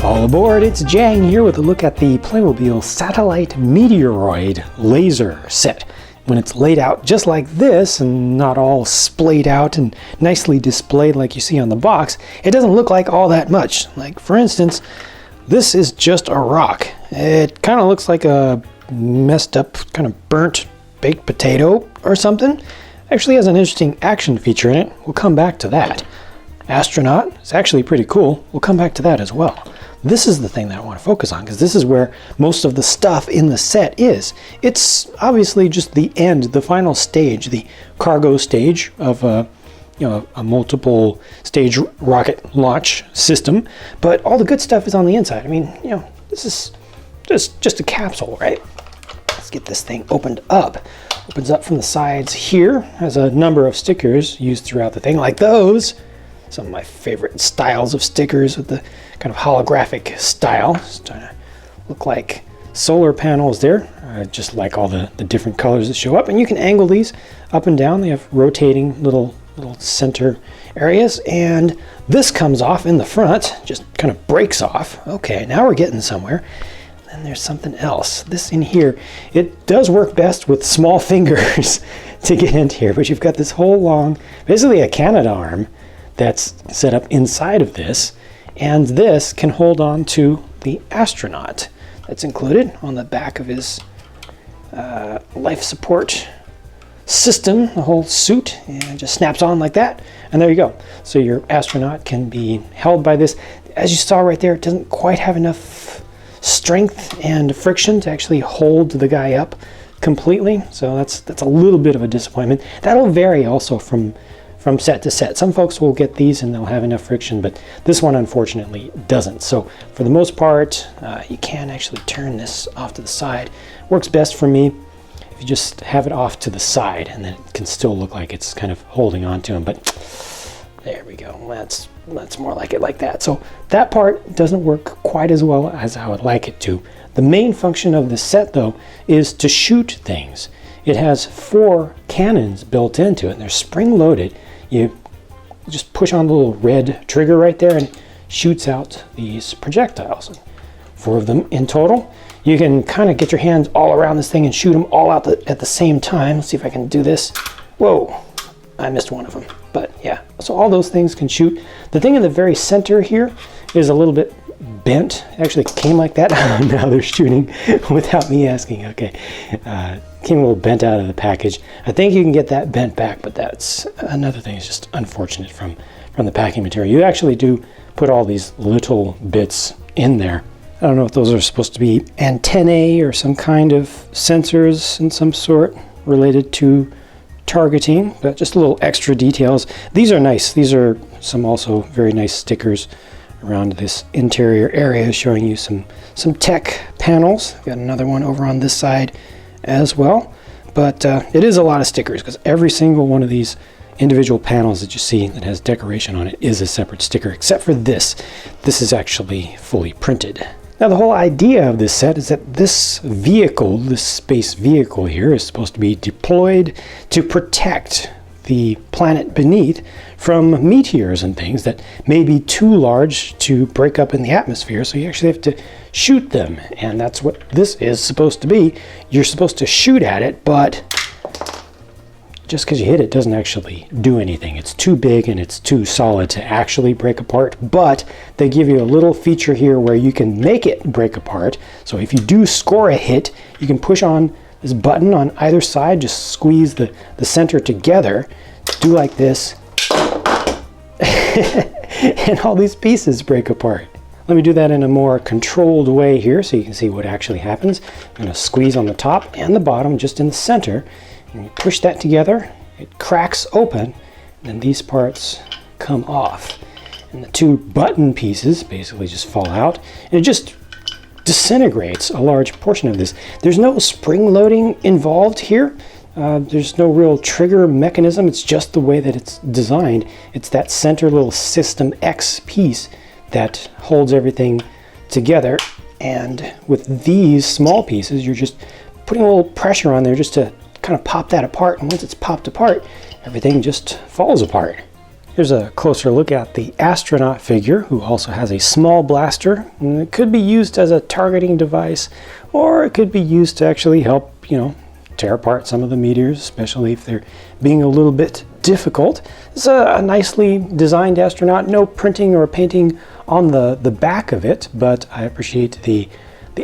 All aboard, it's Jang here with a look at the Playmobil Satellite Meteoroid laser set. When it's laid out just like this and not all splayed out and nicely displayed like you see on the box, it doesn't look like all that much. Like for instance, this is just a rock. It kind of looks like a messed up, kind of burnt baked potato or something. Actually has an interesting action feature in it. We'll come back to that. Astronaut is actually pretty cool. We'll come back to that as well. This is the thing that I want to focus on because this is where most of the stuff in the set is. It's obviously just the end, the final stage, the cargo stage of a multiple stage rocket launch system, but all the good stuff is on the inside. I mean, this is just a capsule, right? Let's get this thing opened up. Opens up from the sides here. Has a number of stickers used throughout the thing, like those. Some of my favorite styles of stickers with the kind of holographic style. It's trying to look like solar panels there. I just like all the different colors that show up. And you can angle these up and down. They have rotating little center areas. And this comes off in the front, just kind of breaks off. Okay, now we're getting somewhere. And there's something else. This in here, it does work best with small fingers to get into here. But you've got this whole long, basically a Canadarm that's set up inside of this, and this can hold on to the astronaut that's included on the back of his life support system, the whole suit, and it just snaps on like that, and there you go. So your astronaut can be held by this. As you saw right there, it doesn't quite have enough strength and friction to actually hold the guy up completely, so that's a little bit of a disappointment. That'll vary also from set to set. Some folks will get these and they'll have enough friction, but this one unfortunately doesn't. So for the most part, you can actually turn this off to the side. Works best for me if you just have it off to the side, and then it can still look like it's kind of holding on to him, but there we go. That's more like it like that. So that part doesn't work quite as well as I would like it to. The main function of this set though is to shoot things. It has 4 cannons built into it, and they're spring-loaded. You just push on the little red trigger right there and it shoots out these projectiles. 4 of them in total. You can kind of get your hands all around this thing and shoot them all out at the same time. Let's see if I can do this. Whoa, I missed one of them. But yeah, so all those things can shoot. The thing in the very center here is a little bit bent. It actually came like that. Now they're shooting without me asking. Okay, came a little bent out of the package. I think you can get that bent back, but that's another thing. It's just unfortunate from the packing material. You actually do put all these little bits in there. I don't know if those are supposed to be antennae or some kind of sensors in some sort related to targeting, but just a little extra details. These are nice. These are some also very nice stickers around this interior area, showing you some tech panels. Got another one over on this side as well, but it is a lot of stickers because every single one of these individual panels that you see that has decoration on it is a separate sticker, except for this. This is actually fully printed. Now the whole idea of this set is that this vehicle, this space vehicle here, is supposed to be deployed to protect the planet beneath from meteors and things that may be too large to break up in the atmosphere, so you actually have to shoot them, and that's what this is supposed to be. You're supposed to shoot at it, but just because you hit it doesn't actually do anything. It's too big and it's too solid to actually break apart, but they give you a little feature here where you can make it break apart. So if you do score a hit, you can push on this button on either side, just squeeze the center together, do like this, and all these pieces break apart. Let me do that in a more controlled way here so you can see what actually happens. I'm going to squeeze on the top and the bottom just in the center, and you push that together, it cracks open, and then these parts come off. And the 2 button pieces basically just fall out, and it just disintegrates a large portion of this. There's no spring loading involved here. There's no real trigger mechanism. It's just the way that it's designed. It's that center little System X piece that holds everything together. And with these small pieces, you're just putting a little pressure on there just to kind of pop that apart. And once it's popped apart, everything just falls apart. Here's a closer look at the astronaut figure, who also has a small blaster. And it could be used as a targeting device, or it could be used to actually help, tear apart some of the meteors, especially if they're being a little bit difficult. It's a nicely designed astronaut, no printing or painting on the back of it, but I appreciate the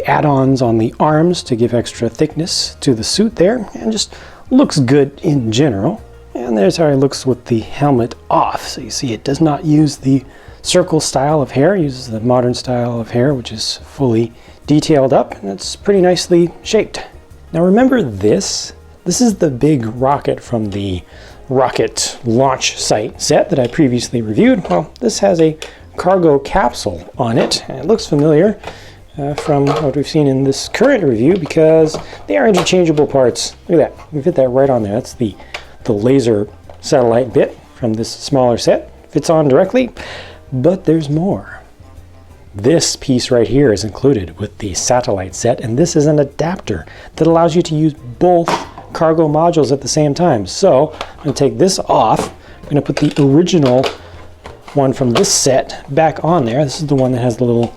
add-ons on the arms to give extra thickness to the suit there, and just looks good in general. And there's how it looks with the helmet off. So you see it does not use the circle style of hair, it uses the modern style of hair, which is fully detailed up, and it's pretty nicely shaped. Now remember this? This is the big rocket from the rocket launch site set that I previously reviewed. Well, this has a cargo capsule on it, and it looks familiar from what we've seen in this current review because they are interchangeable parts. Look at that, we fit that right on there. That's the laser satellite bit from this smaller set. Fits on directly, but there's more. This piece right here is included with the satellite set, and this is an adapter that allows you to use both cargo modules at the same time. So I'm going to take this off. I'm going to put the original one from this set back on there. This is the one that has the little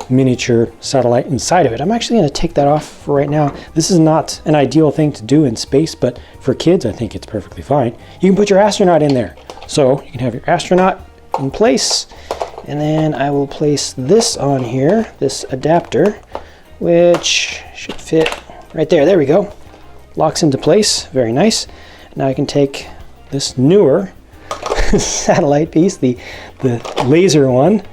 miniature satellite inside of it. I'm actually going to take that off for right now. This is not an ideal thing to do in space, but for kids I think it's perfectly fine. You can put your astronaut in there. So you can have your astronaut in place, and then I will place this on here, this adapter, which should fit right there. There we go. Locks into place. Very nice. Now I can take this newer satellite piece, the laser one,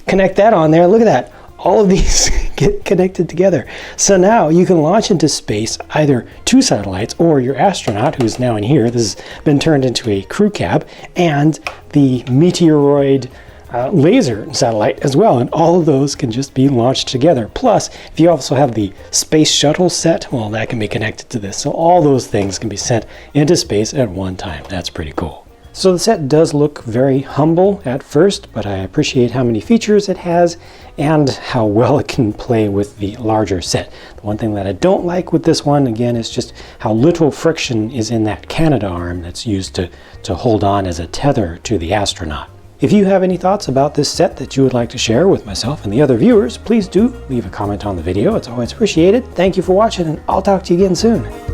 connect that on there. Look at that. All of these get connected together. So now you can launch into space either two satellites or your astronaut, who's now in here. This has been turned into a crew cab, and the Meteoroid laser satellite as well. And all of those can just be launched together. Plus, if you also have the space shuttle set, well, that can be connected to this. So all those things can be sent into space at one time. That's pretty cool. So the set does look very humble at first, but I appreciate how many features it has and how well it can play with the larger set. The one thing that I don't like with this one, again, is just how little friction is in that Canada arm that's used to hold on as a tether to the astronaut. If you have any thoughts about this set that you would like to share with myself and the other viewers, please do leave a comment on the video. It's always appreciated. Thank you for watching, and I'll talk to you again soon.